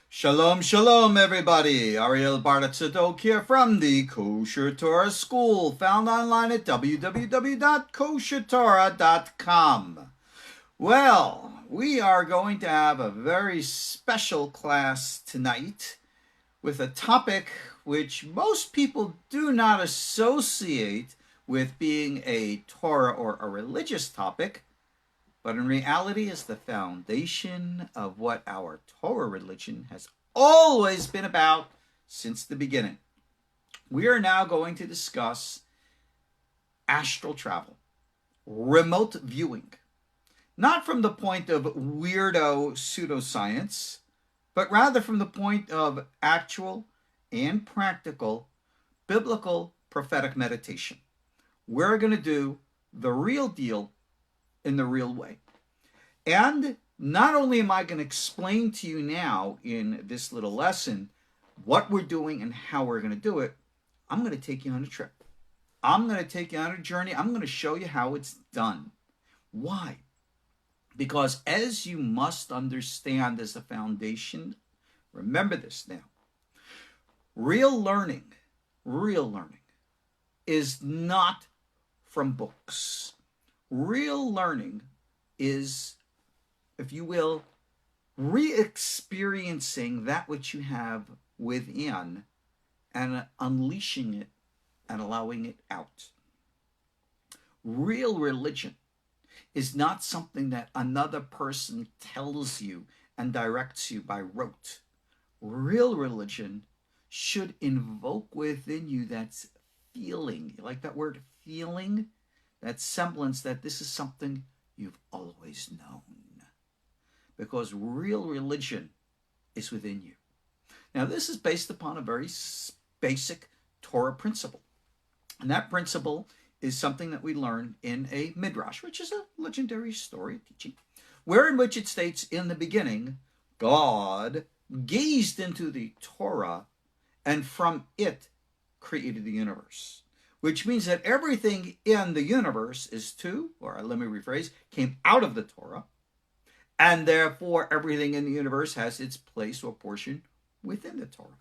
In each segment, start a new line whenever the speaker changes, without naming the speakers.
Shalom, shalom, everybody. Ariel Tzadok here from the KosherTorah School, found online at www.koshertorah.com. Well, we are going to have a very special class tonight with a topic which most people do not associate with being a Torah or a religious topic, but in reality is the foundation of what our Torah religion has always been about since the beginning. We are now going to discuss astral travel, remote viewing, not from the point of weirdo pseudoscience, but rather from the point of actual and practical biblical prophetic meditation. We're going to do the real deal in the real way. And not only am I going to explain to you now in this little lesson what we're doing and how we're going to do it, I'm going to take you on a trip. I'm going to take you on a journey. I'm going to show you how it's done. Why? Because as you must understand as a foundation, remember this now. Real learning is not from books. Real learning is, if you will, re-experiencing that which you have within and unleashing it and allowing it out. Real religion is not something that another person tells you and directs you by rote. Real religion should invoke within you that feeling. You like that word, feeling? That semblance that this is something you've always known. Because real religion is within you. Now, this is based upon a very basic Torah principle. And that principle is something that we learn in a midrash, which is a legendary story teaching, wherein which it states, in the beginning, God gazed into the Torah and from it created the universe. Which means that everything in the universe is let me rephrase, came out of the Torah, and therefore everything in the universe has its place or portion within the Torah.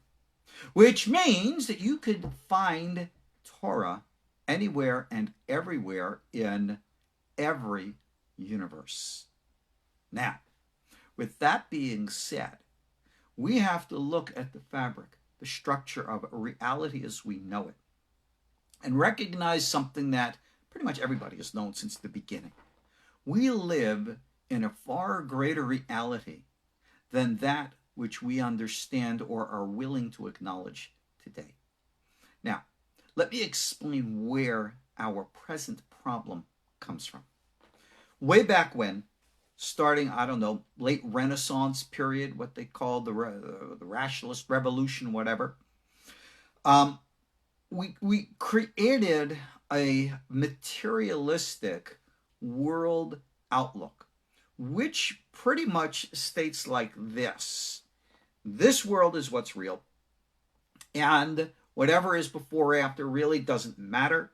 Which means that you could find Torah anywhere and everywhere in every universe. Now, with that being said, we have to look at the fabric, the structure of reality as we know it, and recognize something that pretty much everybody has known since the beginning. We live in a far greater reality than that which we understand or are willing to acknowledge today. Now, let me explain where our present problem comes from. Way back when, starting, late Renaissance period, what they call the rationalist revolution, whatever, we created a materialistic world outlook, which pretty much states like this. This world is what's real, and whatever is before or after really doesn't matter.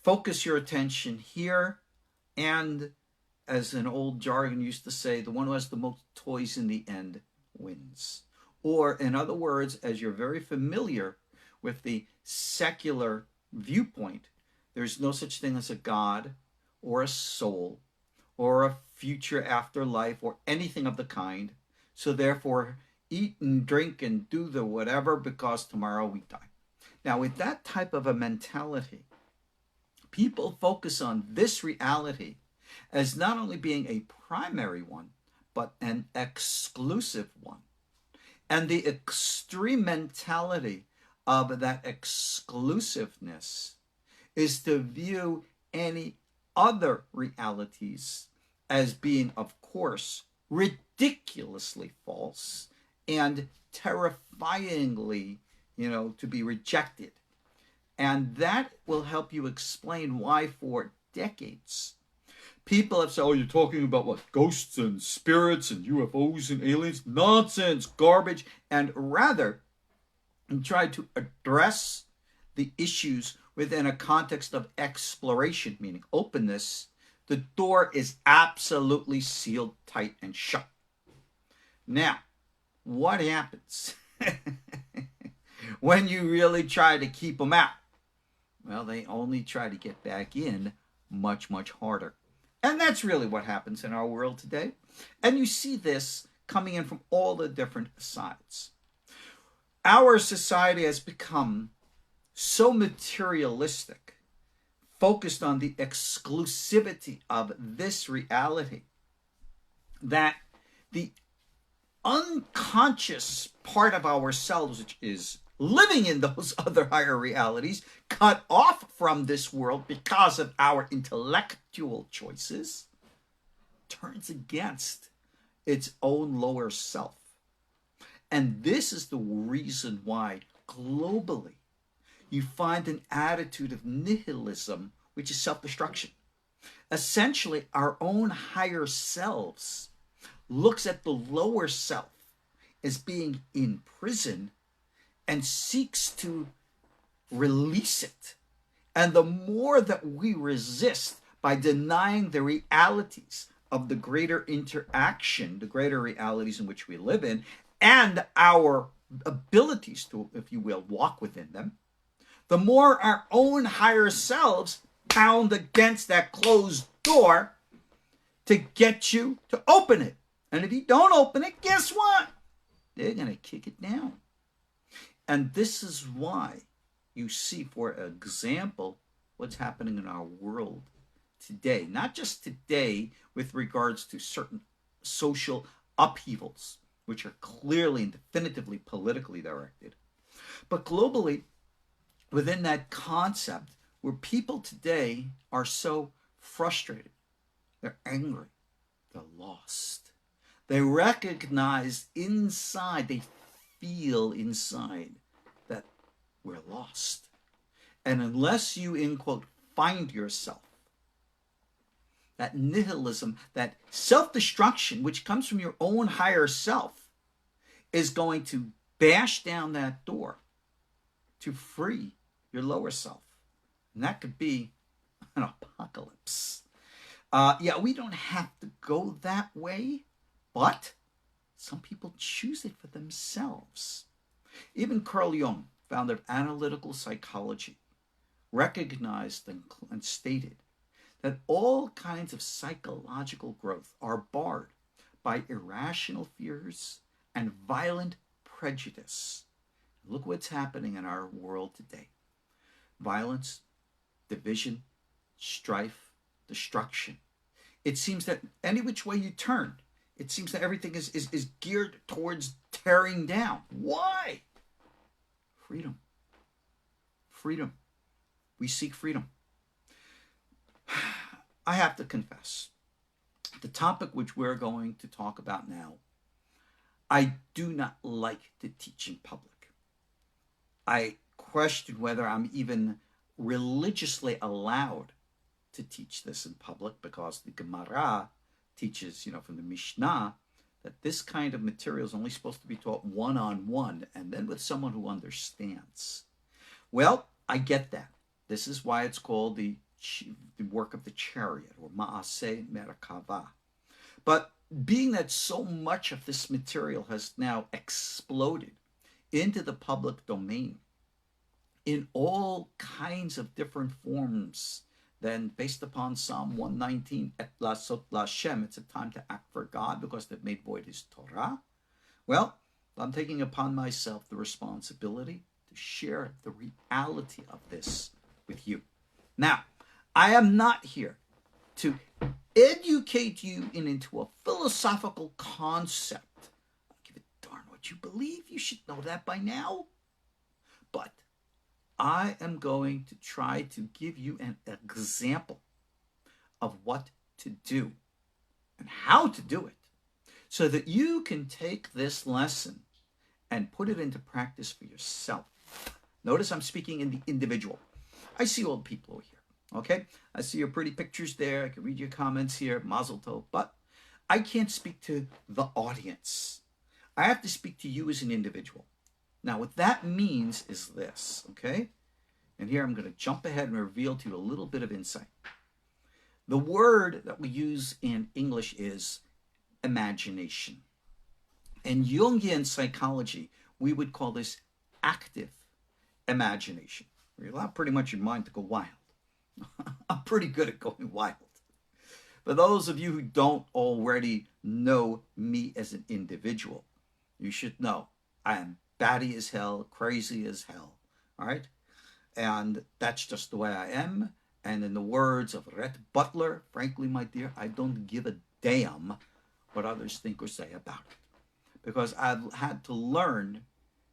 Focus your attention here, and as an old jargon used to say, the one who has the most toys in the end wins. Or in other words, as you're very familiar with the secular viewpoint, there's no such thing as a God or a soul or a future afterlife or anything of the kind. So therefore, eat and drink and do the whatever because tomorrow we die. Now, with that type of a mentality, people focus on this reality as not only being a primary one, but an exclusive one. And the extreme mentality of that exclusiveness is to view any other realities as being, of course, ridiculously false and terrifyingly, to be rejected. And that will help you explain why for decades people have said, oh, you're talking about what? Ghosts and spirits and UFOs and aliens? Nonsense, garbage. And rather, try to address the issues within a context of exploration, meaning openness. The door is absolutely sealed tight and shut. Now, what happens when you really try to keep them out? Well, they only try to get back in much, much harder. And that's really what happens in our world today. And you see this coming in from all the different sides. Our society has become so materialistic, focused on the exclusivity of this reality, that the unconscious part of ourselves, which is living in those other higher realities, cut off from this world because of our intellectual choices, turns against its own lower self. And this is the reason why globally you find an attitude of nihilism, which is self-destruction. Essentially, our own higher selves looks at the lower self as being in prison and seeks to release it. And the more that we resist by denying the realities of the greater interaction, the greater realities in which we live in, and our abilities to, if you will, walk within them, the more our own higher selves pound against that closed door to get you to open it. And if you don't open it, guess what? They're going to kick it down. And this is why you see, for example, what's happening in our world today. Not just today with regards to certain social upheavals, which are clearly and definitively politically directed, but globally within that concept where people today are so frustrated, they're angry, they're lost. They recognize inside, they feel inside that we're lost. And unless you, in quote, find yourself, that nihilism, that self-destruction, which comes from your own higher self, is going to bash down that door to free your lower self. And that could be an apocalypse. Yeah, we don't have to go that way, but some people choose it for themselves. Even Carl Jung, founder of analytical psychology, recognized and stated that all kinds of psychological growth are barred by irrational fears and violent prejudice. Look what's happening in our world today. Violence, division, strife, destruction. It seems that any which way you turn, it seems that everything is geared towards tearing down. Why? Freedom. Freedom. We seek freedom. I have to confess, the topic which we're going to talk about now, I do not like to teach in public. I question whether I'm even religiously allowed to teach this in public, because the Gemara teaches, from the Mishnah, that this kind of material is only supposed to be taught one-on-one and then with someone who understands. Well, I get that. This is why it's called the work of the chariot, or Ma'aseh Merkava. But being that so much of this material has now exploded into the public domain in all kinds of different forms, then based upon Psalm 119, Et lasot lashem, it's a time to act for God because they've made void his Torah. Well, I'm taking upon myself the responsibility to share the reality of this with you. Now, I am not here to educate you into a philosophical concept. I don't give a darn what you believe. You should know that by now. But I am going to try to give you an example of what to do and how to do it, so that you can take this lesson and put it into practice for yourself. Notice I'm speaking in the individual. I see old people over here. Okay, I see your pretty pictures there. I can read your comments here, mazel tov, but I can't speak to the audience. I have to speak to you as an individual. Now, what that means is this, okay? And here I'm going to jump ahead and reveal to you a little bit of insight. The word that we use in English is imagination. In Jungian psychology, we would call this active imagination. You allow pretty much your mind to go wild. I'm pretty good at going wild. For those of you who don't already know me as an individual, you should know I am batty as hell, crazy as hell. All right? And that's just the way I am. And in the words of Rhett Butler, frankly, my dear, I don't give a damn what others think or say about it. Because I've had to learn,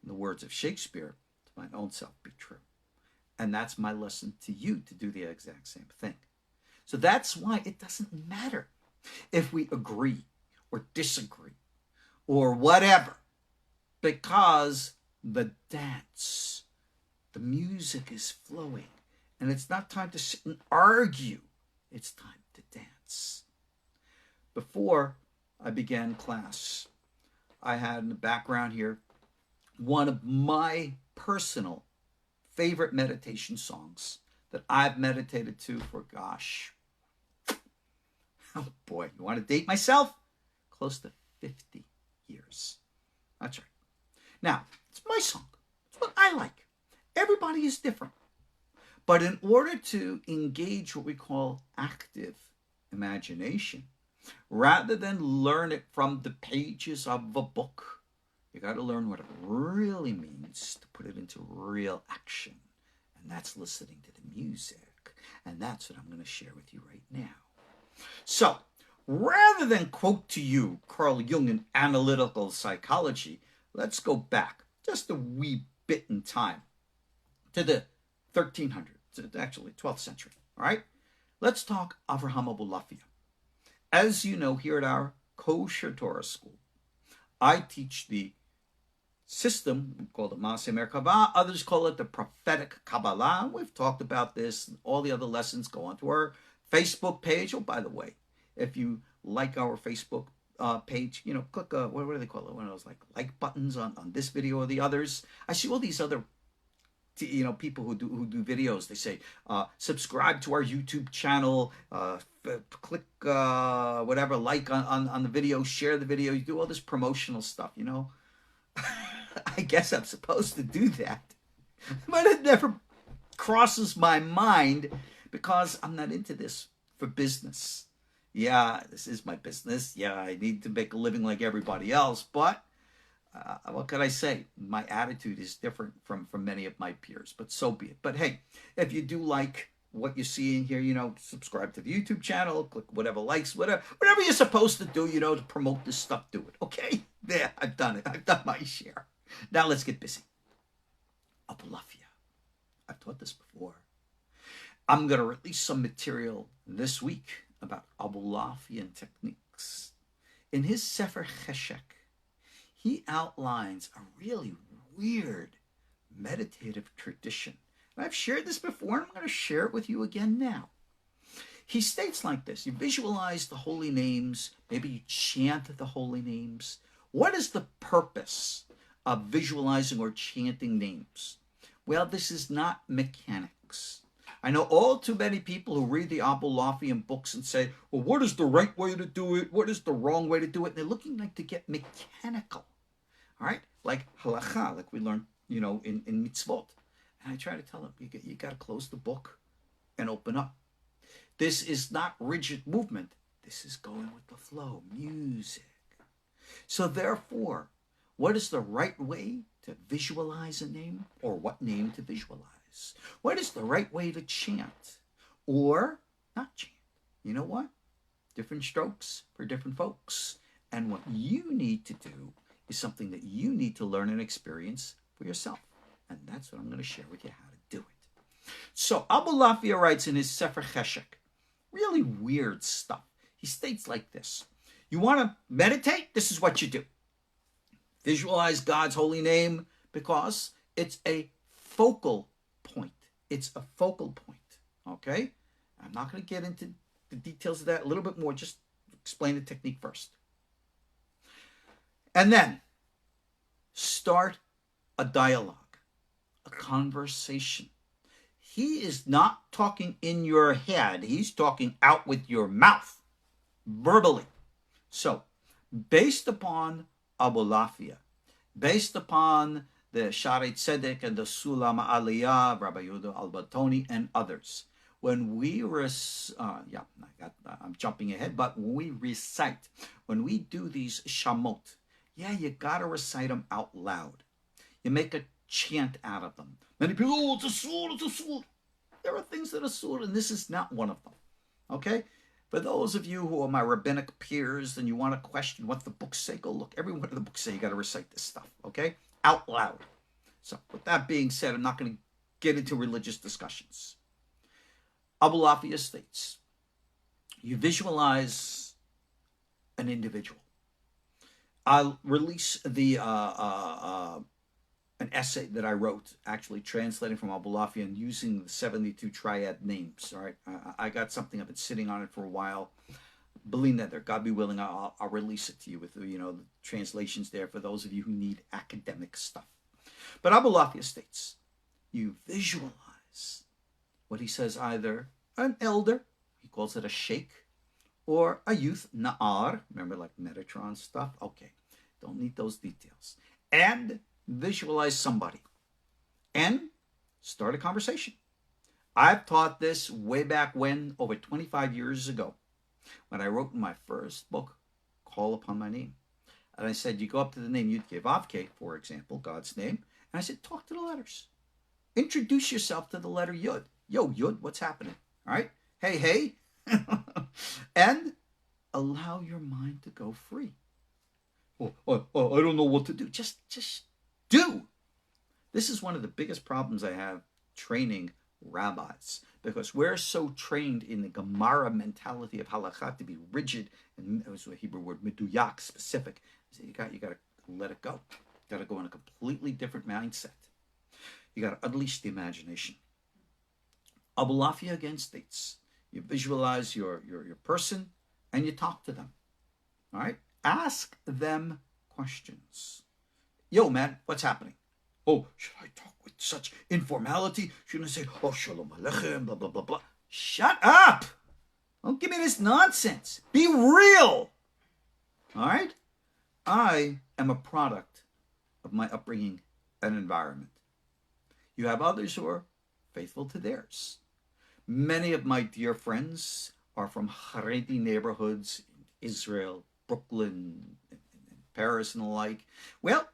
in the words of Shakespeare, to my own self be true. And that's my lesson to you, to do the exact same thing. So that's why it doesn't matter if we agree or disagree or whatever, because the dance, the music is flowing, and it's not time to sit and argue. It's time to dance. Before I began class, I had in the background here one of my personal favorite meditation songs that I've meditated to for, gosh, oh boy, you want to date myself? Close to 50 years. That's right. Now, it's my song. It's what I like. Everybody is different. But in order to engage what we call active imagination, rather than learn it from the pages of a book, you got to learn what it really means to put it into real action. And that's listening to the music. And that's what I'm going to share with you right now. So, rather than quote to you Carl Jung and analytical psychology, let's go back just a wee bit in time to the 1300s, actually 12th century. All right? Let's talk Avraham Abulafian. As you know, here at our KosherTorah School, I teach the system, we call it Maaseh Merkavah, others call it the Prophetic Kabbalah. We've talked about this, and all the other lessons. Go onto our Facebook page. Oh, by the way, if you like our Facebook page, click, what do they call it? One of those like buttons on this video or the others. I see all these other people who do videos. They say, subscribe to our YouTube channel, click whatever, like on the video, share the video. You do all this promotional stuff, I guess I'm supposed to do that. But it never crosses my mind because I'm not into this for business. Yeah, this is my business. Yeah, I need to make a living like everybody else. But what can I say? My attitude is different from many of my peers, but so be it. But hey, if you do like what you see in here, subscribe to the YouTube channel, click whatever likes, whatever you're supposed to do, to promote this stuff, do it. Okay? There, I've done it. I've done my share. Now let's get busy. Abulafian. I've taught this before. I'm going to release some material this week about Abulafian techniques. In his Sefer Cheshek, he outlines a really weird meditative tradition. And I've shared this before, and I'm going to share it with you again now. He states like this: you visualize the holy names, maybe you chant the holy names. What is the purpose of visualizing or chanting names? Well, this is not mechanics. I know all too many people who read the Abulafian books and say, well, what is the right way to do it? What is the wrong way to do it? And they're looking like to get mechanical. All right? Like halacha, like we learned, in mitzvot. And I try to tell them, you got to close the book and open up. This is not rigid movement. This is going with the flow, music. So therefore, what is the right way to visualize a name, or what name to visualize? What is the right way to chant or not chant? You know what? Different strokes for different folks. And what you need to do is something that you need to learn and experience for yourself. And that's what I'm going to share with you how to do it. So Abulafian writes in his Sefer Cheshek, really weird stuff. He states like this: you want to meditate? This is what you do. Visualize God's holy name because it's a focal point. It's a focal point. Okay? I'm not going to get into the details of that a little bit more. Just explain the technique first. And then start a dialogue, a conversation. He is not talking in your head. He's talking out with your mouth, verbally. So, based upon Abulafia, based upon the Shaarei Tzedek and the Sulam Aliyah, Rabbi Yehuda Albatoni, and others. When we I'm jumping ahead, but when we recite, when we do these shamot, you gotta recite them out loud. You make a chant out of them. Many people, oh, it's a sur, it's a sur. There are things that are sur, and this is not one of them. Okay? For those of you who are my rabbinic peers and you want to question what the books say, go look. Every one of the books say you got to recite this stuff, okay? Out loud. So with that being said, I'm not going to get into religious discussions. Abulafia states, you visualize an individual. I'll release the an essay that I wrote, actually translating from Abulafian using the 72 triad names. All right, I got something. I've been sitting on it for a while. Believe that there, God be willing, I'll release it to you with the translations there for those of you who need academic stuff. But Abulafia states, you visualize what he says, either an elder, he calls it a sheikh, or a youth, na'ar, remember like Metatron stuff? Okay, don't need those details. And visualize somebody and start a conversation. I've taught this way back when, over 25 years ago, when I wrote my first book, Call Upon My Name. And I said, you go up to the name Yud-Kei Vav-Kei, for example, God's name, and I said, talk to the letters. Introduce yourself to the letter Yud. Yo, Yud, what's happening? All right? Hey, hey. And allow your mind to go free. Oh, I don't know what to do. Just do. This is one of the biggest problems I have training rabbis, because we're so trained in the Gemara mentality of halakha to be rigid, and it was a Hebrew word, meduyak, specific. So you got to let it go. You got to go in a completely different mindset. You got to unleash the imagination. Abulafia again states, you visualize your person and you talk to them. All right? Ask them questions. Yo, man, what's happening? Oh, should I talk with such informality? Shouldn't I say, oh, shalom aleichem, blah, blah, blah, blah? Shut up! Don't give me this nonsense. Be real! All right? I am a product of my upbringing and environment. You have others who are faithful to theirs. Many of my dear friends are from Haredi neighborhoods in Israel, Brooklyn, and Paris, and the like. Well,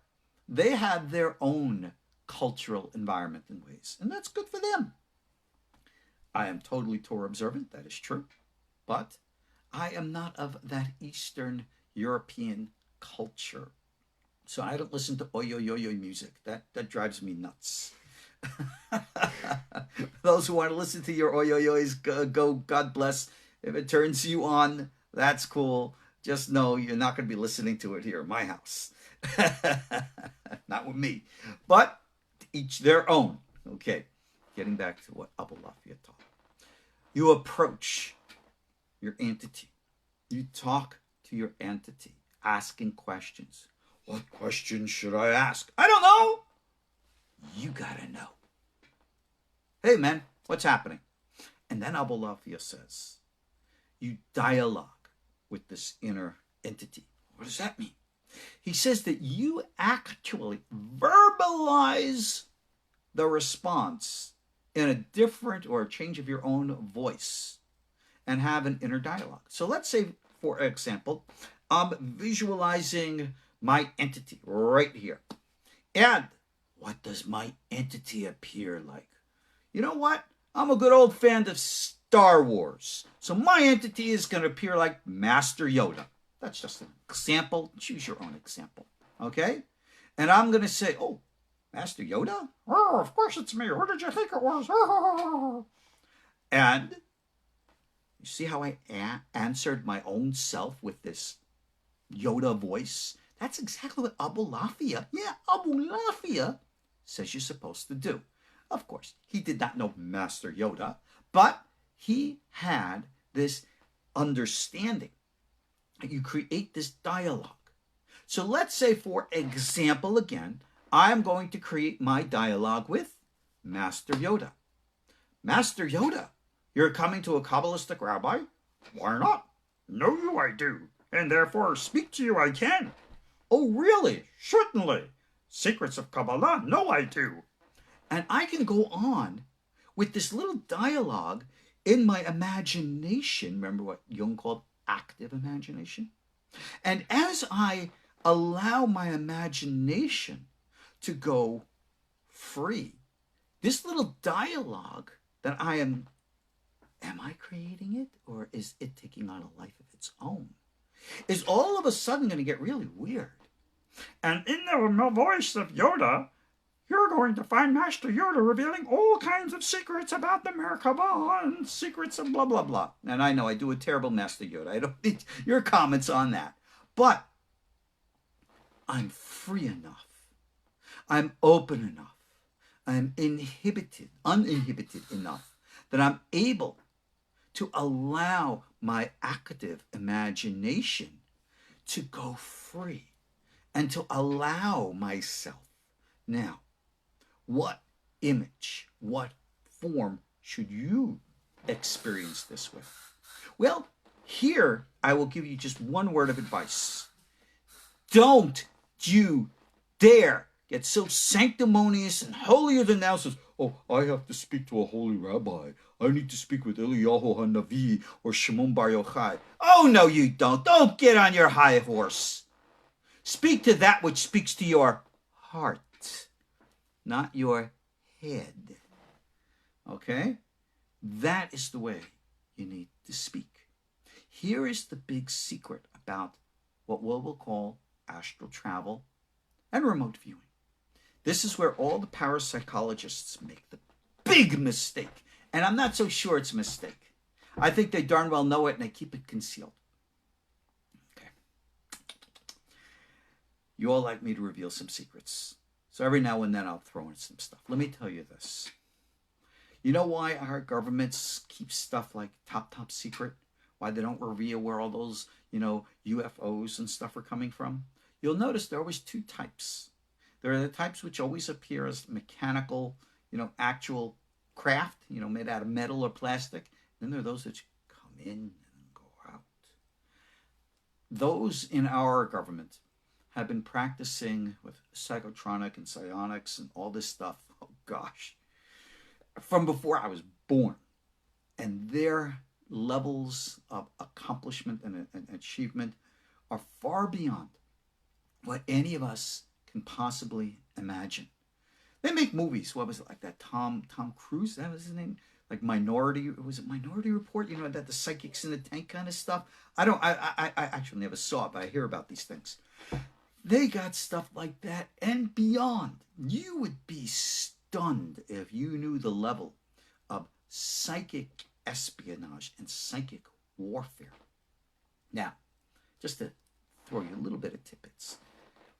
they have their own cultural environment and ways, and that's good for them. I am totally Torah observant, that is true, but I am not of that Eastern European culture. So I don't listen to oy music. That drives me nuts. Those who want to listen to your oy-oy-oys, go, God bless. If it turns you on, that's cool. Just know you're not going to be listening to it here in my house. Not with me. But each their own. Okay, getting back to what Abulafia taught. You approach your entity. You talk to your entity, asking questions. What questions should I ask? I don't know. You gotta know. Hey, man, what's happening? And then Abulafia says, you dialogue with this inner entity. What does that mean? He says that you actually verbalize the response in a different or a change of your own voice and have an inner dialogue. So let's say, for example, I'm visualizing my entity right here. And what does my entity appear like? You know what? I'm a good old fan of Star Wars. So my entity is going to appear like Master Yoda. That's just an example. Choose your own example. Okay? And I'm going to say, oh, Master Yoda? Oh, of course it's me. Who did you think it was? And you see how I answered my own self with this Yoda voice? That's exactly what Abulafia says you're supposed to do. Of course, he did not know Master Yoda, but he had this understanding. You create this dialogue. So let's say, for example, again, I'm going to create my dialogue with Master Yoda. Master Yoda, you're coming to a Kabbalistic rabbi? Why not? Know you I do, and therefore speak to you I can. Oh, really? Certainly. Secrets of Kabbalah? No, I do. And I can go on with this little dialogue in my imagination. Remember what Jung called active imagination? And as I allow my imagination to go free, this little dialogue that am I creating it, or is it taking on a life of its own, is all of a sudden going to get really weird. And in the voice of Yoda, you're going to find Master Yoda revealing all kinds of secrets about the Merkaba and secrets of blah, blah, blah. And I know I do a terrible Master Yoda. I don't need your comments on that. But I'm free enough. I'm open enough. I'm uninhibited enough that I'm able to allow my active imagination to go free and to allow myself. Now, what image, what form should you experience this with? Well, here I will give you just one word of advice. Don't you dare get so sanctimonious and holier than thou says, oh, I have to speak to a holy rabbi. I need to speak with Eliyahu HaNavi or Shimon Bar Yochai. Oh, no, you don't. Don't get on your high horse. Speak to that which speaks to your heart, not your head. Okay? That is the way you need to speak. Here is the big secret about what we'll call astral travel and remote viewing. This is where all the parapsychologists make the big mistake. And I'm not so sure it's a mistake. I think they darn well know it and they keep it concealed. Okay. You all like me to reveal some secrets. So every now and then I'll throw in some stuff. Let me tell you this. You know why our governments keep stuff like top secret? Why they don't reveal where all those, UFOs and stuff are coming from? You'll notice there are always two types. There are the types which always appear as mechanical, actual craft, made out of metal or plastic. Then there are those that come in and go out. Those in our government have been practicing with psychotronic and psionics and all this stuff, oh gosh, from before I was born. And their levels of accomplishment and achievement are far beyond what any of us can possibly imagine. They make movies. What was it, like that Tom Cruise? That was his name. Like Minority Report? That the psychics in the tank kind of stuff. I actually never saw it, but I hear about these things. They got stuff like that and beyond. You would be stunned if you knew the level of psychic espionage and psychic warfare. Now, just to throw you a little bit of tidbits.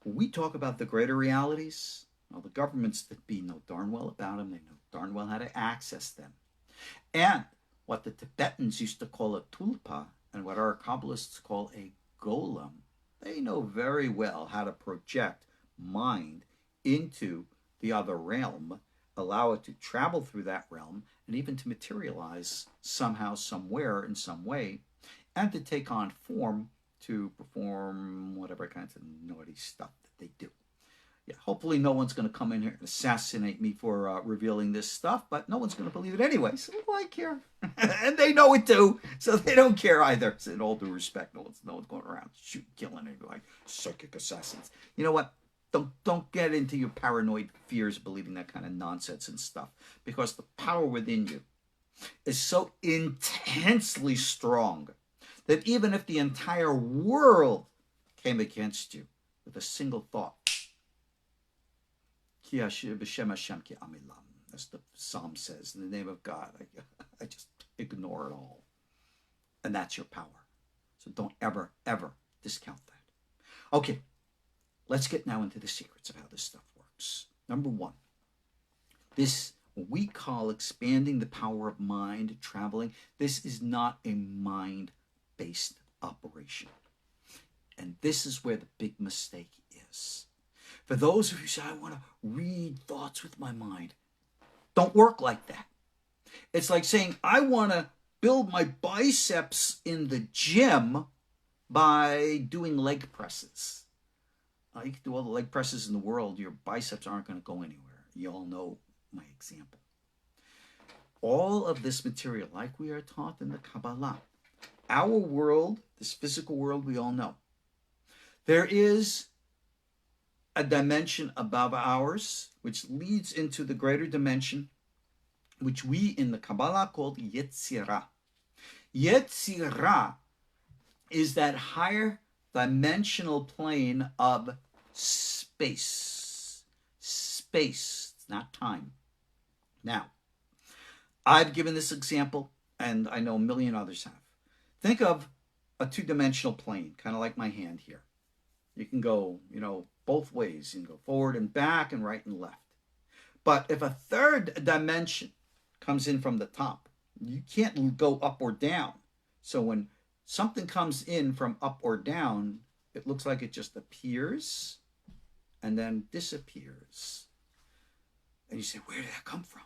When we talk about the greater realities, well, the governments that know darn well about them. They know darn well how to access them. And what the Tibetans used to call a tulpa and what our Kabbalists call a golem, they know very well how to project mind into the other realm, allow it to travel through that realm, and even to materialize somehow, somewhere, in some way, and to take on form to perform whatever kinds of naughty stuff that they do. Yeah, hopefully no one's going to come in here and assassinate me for revealing this stuff, but no one's going to believe it anyway, so I care. And they know it too, so they don't care either. So in all due respect, no one's going around shooting, killing, and like psychic assassins. You know what? Don't get into your paranoid fears believing that kind of nonsense and stuff, because the power within you is so intensely strong that even if the entire world came against you with a single thought, as the Psalm says, in the name of God, I just ignore it all. And that's your power. So don't ever, ever discount that. Okay, let's get now into the secrets of how this stuff works. Number one, this, what we call expanding the power of mind, traveling, this is not a mind-based operation. And this is where the big mistake is. For those of you who say, I want to read thoughts with my mind, don't work like that. It's like saying, I want to build my biceps in the gym by doing leg presses. You can do all the leg presses in the world. Your biceps aren't going to go anywhere. You all know my example. All of this material, like we are taught in the Kabbalah, our world, this physical world, we all know. There is a dimension above ours, which leads into the greater dimension, which we in the Kabbalah called Yetzirah. Yetzirah is that higher dimensional plane of space. Space, it's not time. Now, I've given this example, and I know a million others have. Think of a two-dimensional plane, kind of like my hand here. You can go, both ways. You can go forward and back and right and left. But if a third dimension comes in from the top, you can't go up or down. So when something comes in from up or down, it looks like it just appears and then disappears. And you say, where did that come from?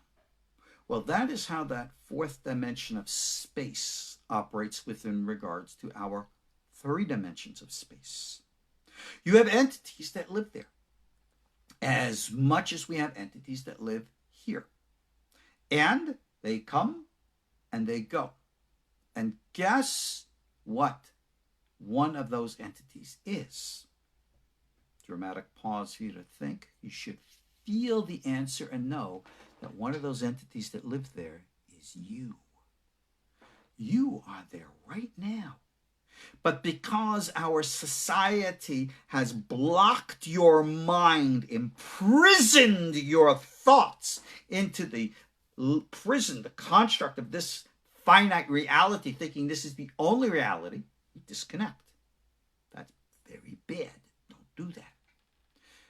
Well, that is how that fourth dimension of space operates within regards to our three dimensions of space. You have entities that live there, as much as we have entities that live here. And they come and they go. And guess what one of those entities is? Dramatic pause for you to think. You should feel the answer and know that one of those entities that live there is you. You are there right now. But because our society has blocked your mind, imprisoned your thoughts into the prison, the construct of this finite reality, thinking this is the only reality, you disconnect. That's very bad. Don't do that.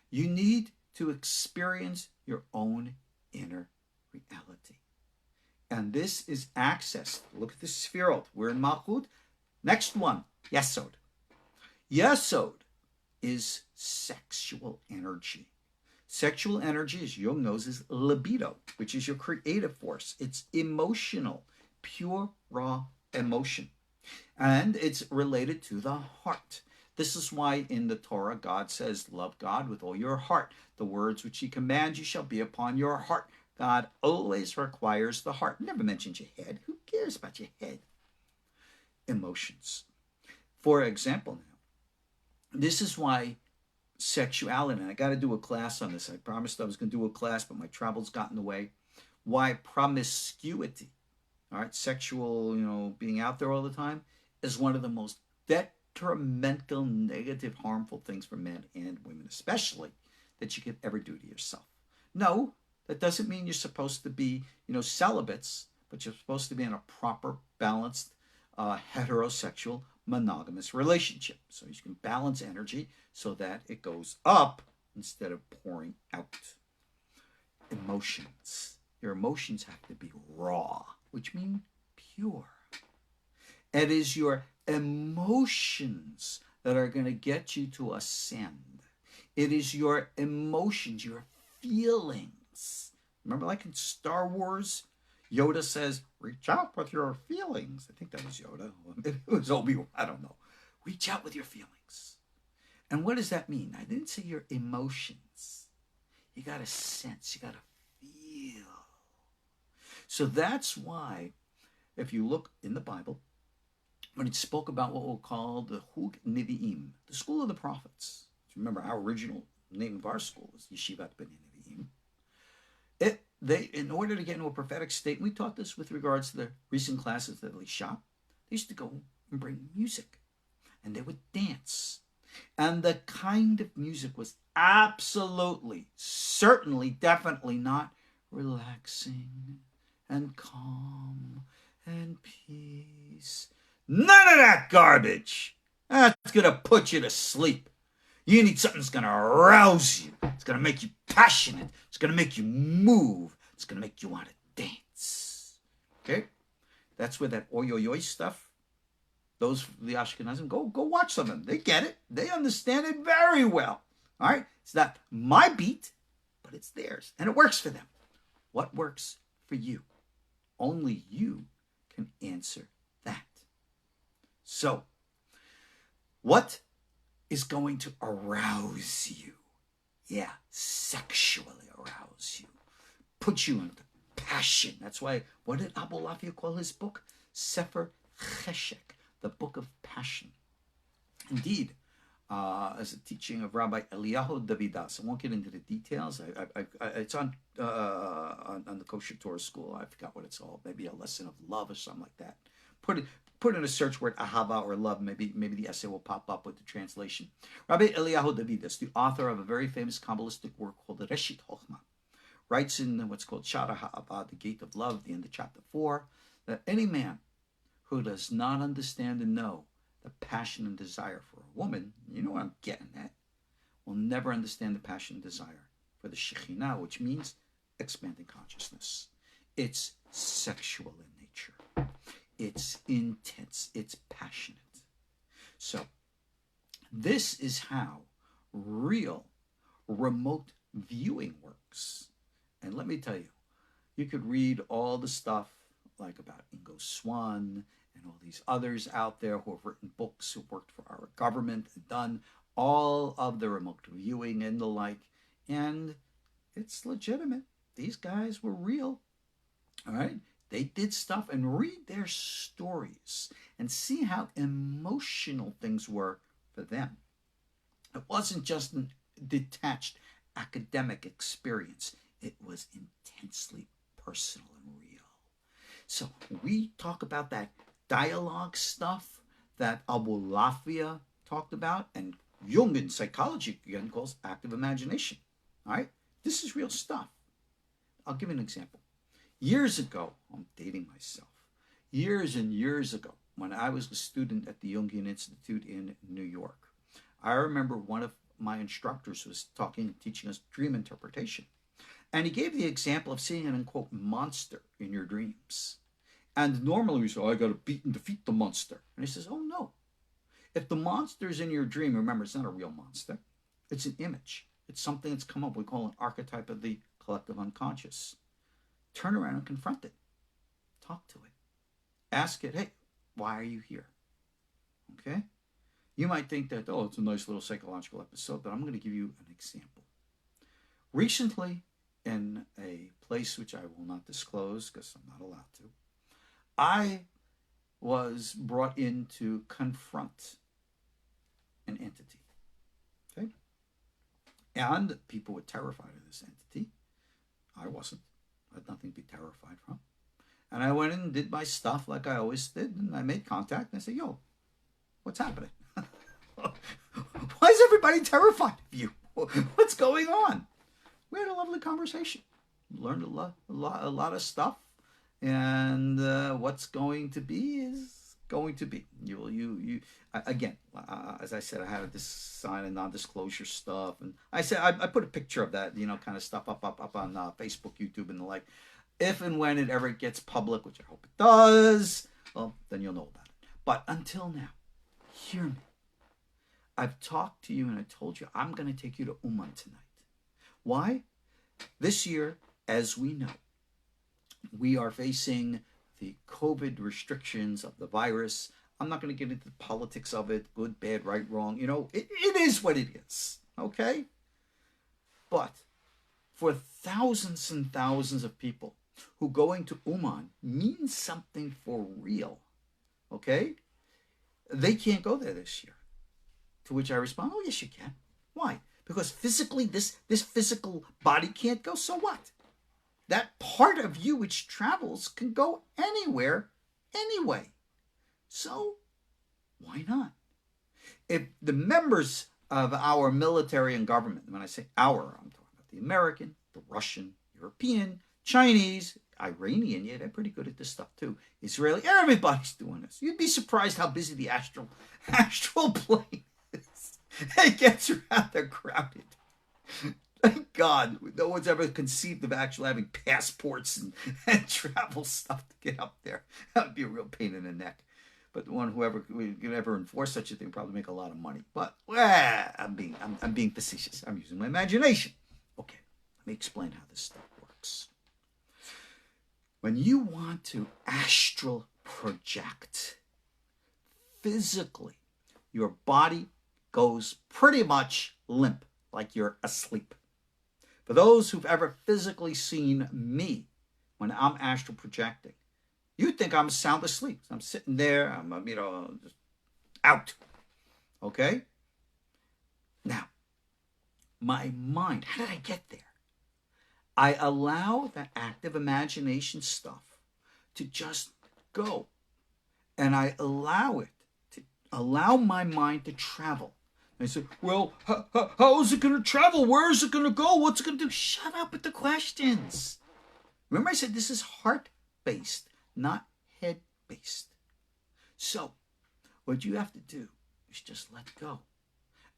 You need to experience your own inner reality. And this is accessed. Look at the spherot. We're in Malchut. Next one, Yesod. Yesod is sexual energy. Sexual energy, as Jung knows, is libido, which is your creative force. It's emotional, pure, raw emotion. And it's related to the heart. This is why in the Torah, God says, love God with all your heart. The words which he commands you shall be upon your heart. God always requires the heart. Never mentions your head. Who cares about your head? Emotions. For example, now, this is why sexuality, and I got to do a class on this. I promised I was going to do a class, but my travels got in the way. Why promiscuity, all right, sexual, being out there all the time, is one of the most detrimental, negative, harmful things for men and women, especially, that you could ever do to yourself. No, that doesn't mean you're supposed to be, celibates, but you're supposed to be in a proper, balanced, heterosexual, monogamous relationship. So you can balance energy so that it goes up instead of pouring out. Emotions. Your emotions have to be raw, which means pure. It is your emotions that are going to get you to ascend. It is your emotions, your feelings. Remember, like in Star Wars, Yoda says, reach out with your feelings. I think that was Yoda. Maybe it was Obi-Wan. I don't know. Reach out with your feelings. And what does that mean? I didn't say your emotions. You got to sense. You got to feel. So that's why, if you look in the Bible, when it spoke about what we'll call the Hug Nevi'im, the school of the prophets. Remember, our original name of our school is Yeshivat B'nai Nevi'im. In order to get into a prophetic state, we taught this with regards to the recent classes that they shot. They used to go and bring music, and they would dance. And the kind of music was absolutely, certainly, definitely not relaxing and calm and peace. None of that garbage. That's going to put you to sleep. You need something that's going to arouse you. It's going to make you passionate. It's going to make you move. It's going to make you want to dance. Okay? That's where that oy stuff, those the Ashkenazim, go watch some of them. They get it. They understand it very well. All right? It's not my beat, but it's theirs. And it works for them. What works for you? Only you can answer that. So, what is going to arouse you. Yeah, sexually arouse you. Put you into passion. That's why, what did Abulafian call his book? Sefer Cheshek, the book of passion. Indeed, as a teaching of Rabbi Eliyahu Davidas. I won't get into the details. It's on the KosherTorah School. I forgot what it's called. Maybe a lesson of love or something like that. Put in a search word ahava or love. Maybe the essay will pop up with the translation. Rabbi Eliyahu Davidas, the author of a very famous Kabbalistic work called the Reshit Chochmah, writes in what's called Shara Ha'ava, the Gate of Love, the end of chapter 4, that any man who does not understand and know the passion and desire for a woman, you know what I'm getting at, will never understand the passion and desire for the Shekhinah, which means expanding consciousness. It's sexual in nature. It's intense. It's passionate. So this is how real remote viewing works. And let me tell you, you could read all the stuff like about Ingo Swann and all these others out there who have written books, who worked for our government, and done all of the remote viewing and the like. And it's legitimate. These guys were real. All right? They did stuff, and read their stories and see how emotional things were for them. It wasn't just a detached academic experience. It was intensely personal and real. So we talk about that dialogue stuff that Abulafian talked about, and Jung in psychology again calls active imagination. All right? This is real stuff. I'll give you an example. Years ago, I'm dating myself, years and years ago, when I was a student at the Jungian Institute in New York, I remember one of my instructors was teaching us dream interpretation. And he gave the example of seeing an, unquote, monster in your dreams. And normally we say, I got to beat and defeat the monster. And he says, oh, no. If the monster is in your dream, remember, it's not a real monster. It's an image. It's something that's come up. We call an archetype of the collective unconscious. Turn around and confront it. Talk to it. Ask it, hey, why are you here? Okay? You might think that, oh, it's a nice little psychological episode, but I'm going to give you an example. Recently, in a place which I will not disclose because I'm not allowed to, I was brought in to confront an entity. Okay? And people were terrified of this entity. I wasn't. I had nothing to be terrified from. And I went in and did my stuff like I always did, and I made contact, and I said, yo, what's happening? Why is everybody terrified of you? What's going on? We had a lovely conversation. Learned a lot of stuff. And what's going to be is going to be. Again, as I said, I had to sign a non-disclosure stuff, and I said I put a picture of that, kind of stuff up on Facebook, YouTube, and the like. If and when it ever gets public, which I hope it does, well, then you'll know about it. But until now, hear me. I've talked to you, and I told you I'm going to take you to Uman tonight. Why? This year, as we know, we are facing the COVID restrictions of the virus. I'm not going to get into the politics of it, good, bad, right, wrong. It is what it is, okay? But for thousands and thousands of people who going to Uman means something for real, okay? They can't go there this year. To which I respond, oh, yes, you can. Why? Because physically, this physical body can't go, so what? That part of you which travels can go anywhere, anyway. So, why not? If the members of our military and government, when I say our, I'm talking about the American, the Russian, European, Chinese, Iranian, yeah, they're pretty good at this stuff too. Israeli, everybody's doing this. You'd be surprised how busy the astral plane is. It gets rather crowded. Thank God no one's ever conceived of actually having passports and travel stuff to get up there. That would be a real pain in the neck. But the one whoever could ever enforce such a thing would probably make a lot of money. But I'm being facetious. I'm using my imagination. Okay, let me explain how this stuff works. When you want to astral project physically, your body goes pretty much limp, like you're asleep. For those who've ever physically seen me when I'm astral projecting, you think I'm sound asleep. I'm sitting there, I'm, just out. Okay? Now, my mind, how did I get there? I allow that active imagination stuff to just go. And I allow my mind to travel. I say, well, how is it going to travel? Where is it going to go? What's it going to do? Shut up with the questions. Remember I said this is heart-based, not head-based. So what you have to do is just let go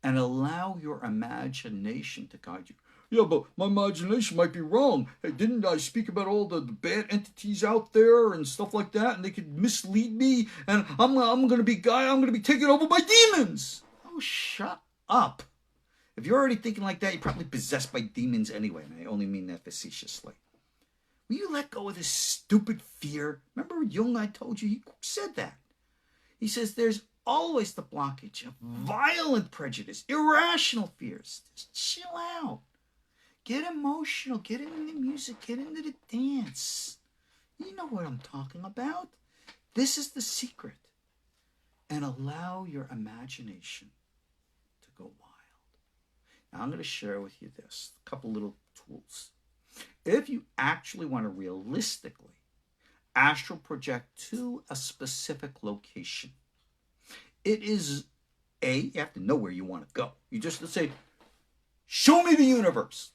and allow your imagination to guide you. Yeah, but my imagination might be wrong. Hey, didn't I speak about all the bad entities out there and stuff like that, and they could mislead me, and I'm going to be taken over by demons? Oh, shut up. If you're already thinking like that, you're probably possessed by demons anyway, and I only mean that facetiously. Will you let go of this stupid fear? Remember Jung, I told you, he said that. He says there's always the blockage of violent prejudice, irrational fears. Just chill out. Get emotional. Get into the music. Get into the dance. You know what I'm talking about. This is the secret. And allow your imagination to go wild. Now I'm going to share with you this, a couple little tools. If you actually want to realistically astral project to a specific location, it is you have to know where you want to go. You just say, show me the universe.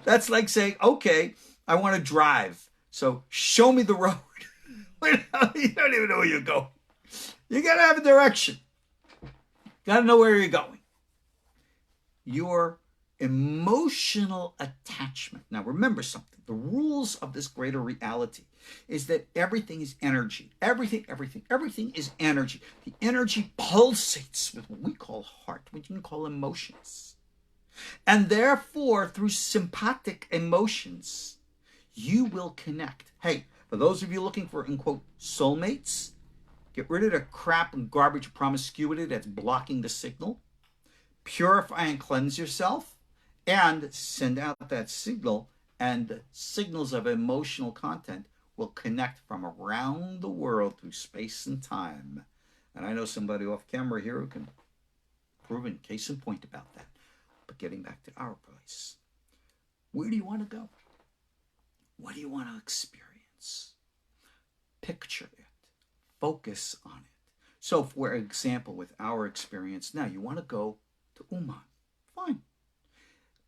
That's like saying, okay, I want to drive, so show me the road. You don't even know where you're going. You got to have a direction. Got to know where you're going. Your emotional attachment. Now remember something. The rules of this greater reality is that everything is energy. Everything is energy. The energy pulsates with what we call heart, what you can call emotions. And therefore, through sympathetic emotions, you will connect. Hey, for those of you looking for, in quote, soulmates, get rid of the crap and garbage promiscuity that's blocking the signal. Purify and cleanse yourself, and send out that signal, and the signals of emotional content will connect from around the world through space and time. And I know somebody off camera here who can prove in case in point about that. But getting back to our place, where do you want to go? What do you want to experience? Picture it. Focus on it. So, for example, with our experience now, you want to go to Uman. Fine.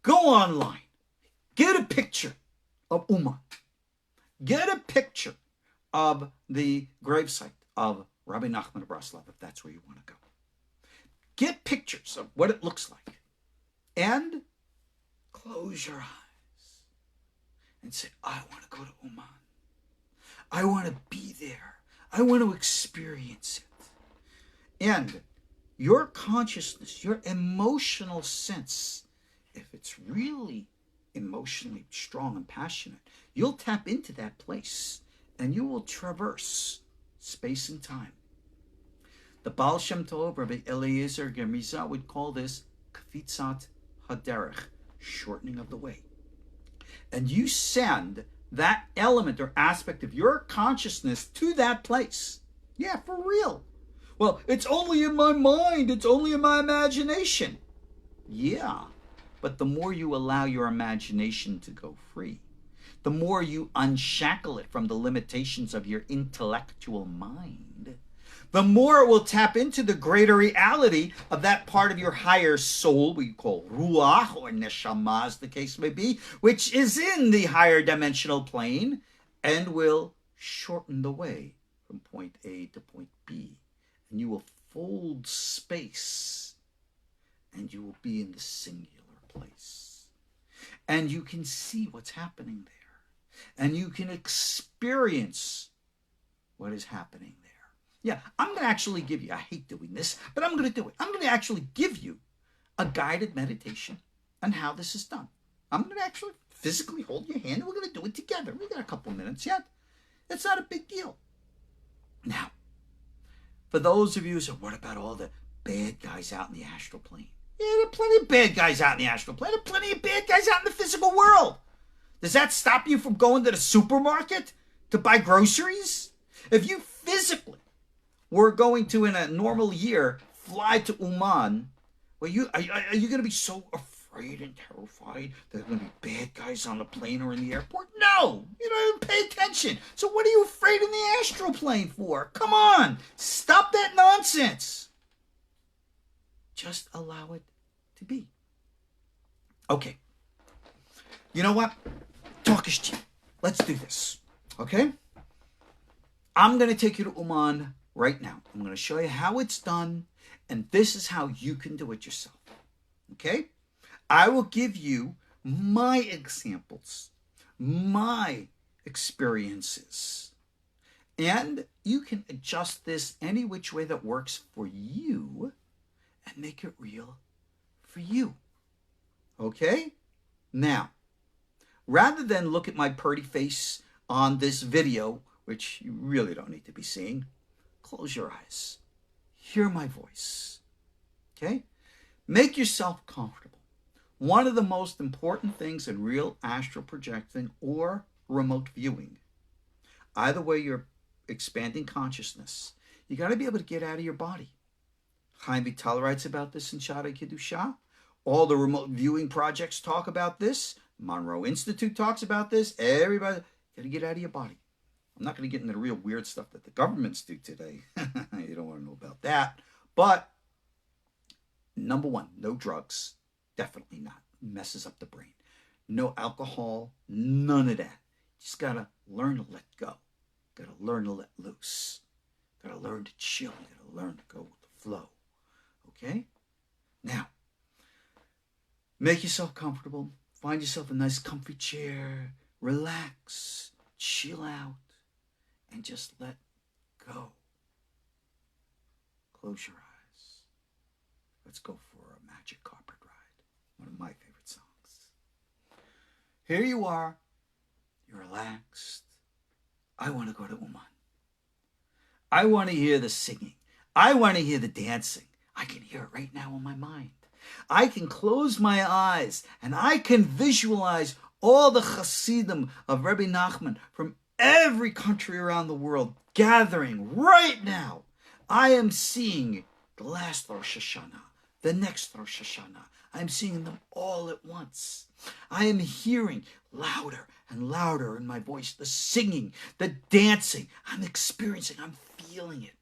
Go online. Get a picture of Uman. Get a picture of the gravesite of Rabbi Nachman of Breslov, if that's where you want to go. Get pictures of what it looks like. And close your eyes and say, I want to go to Uman. I want to be there. I want to experience it. And your consciousness, your emotional sense, if it's really emotionally strong and passionate, you'll tap into that place and you will traverse space and time. The Baal Shem Tov, Rabbi Eliezer Germiza, would call this kfitzat haderech, shortening of the way. And you send that element or aspect of your consciousness to that place. Yeah, for real. Well, it's only in my mind. It's only in my imagination. Yeah, but the more you allow your imagination to go free, the more you unshackle it from the limitations of your intellectual mind, the more it will tap into the greater reality of that part of your higher soul, we call ruach or neshama, as the case may be, which is in the higher dimensional plane, and will shorten the way from point A to point B. And you will fold space, and you will be in the singular place. And you can see what's happening there. And you can experience what is happening there. Yeah, I'm going to actually give you, I hate doing this, but I'm going to do it. I'm going to actually give you a guided meditation on how this is done. I'm going to actually physically hold your hand, and we're going to do it together. We got a couple minutes yet. It's not a big deal. Now, For those of you who say, what about all the bad guys out in the astral plane? Yeah, there are plenty of bad guys out in the astral plane. There are plenty of bad guys out in the physical world. Does that stop you from going to the supermarket to buy groceries? If you physically were going to, in a normal year, fly to Uman, well, are you going to be so afraid and terrified that there are going to be bad guys on the plane or in the airport? No! You don't even pay attention. So what are you afraid in the astral plane for? Come on! Stop that nonsense! Just allow it to be. Okay. You know what? Talk is cheap. Let's do this. Okay? I'm going to take you to Uman right now. I'm going to show you how it's done, and this is how you can do it yourself. Okay? I will give you my examples, my experiences, and you can adjust this any which way that works for you and make it real for you. Okay? Now, rather than look at my purty face on this video, which you really don't need to be seeing, close your eyes. Hear my voice. Okay? Make yourself comfortable. One of the most important things in real astral projecting or remote viewing, either way you're expanding consciousness, you got to be able to get out of your body. Chaim Vital writes about this in Shara Kiddusha. All the remote viewing projects talk about this. Monroe Institute talks about this. Everybody, got to get out of your body. I'm not going to get into the real weird stuff that the governments do today. You don't want to know about that. But number one, no drugs. Definitely not. Messes up the brain. No alcohol. None of that. Just got to learn to let go. Got to learn to let loose. Got to learn to chill. Got to learn to go with the flow. Okay? Now, make yourself comfortable. Find yourself a nice comfy chair. Relax. Chill out. And just let go. Close your eyes. Let's go for a magic carpet ride. One of my favorite songs. Here you are. You're relaxed. I want to go to Uman. I want to hear the singing. I want to hear the dancing. I can hear it right now in my mind. I can close my eyes and I can visualize all the Hasidim of Rebbe Nachman from every country around the world gathering right now. I am seeing the last Rosh HaShana, the next Rosh HaShana. I am seeing them all at once. I am hearing louder and louder in my voice, the singing, the dancing. I'm experiencing, I'm feeling it.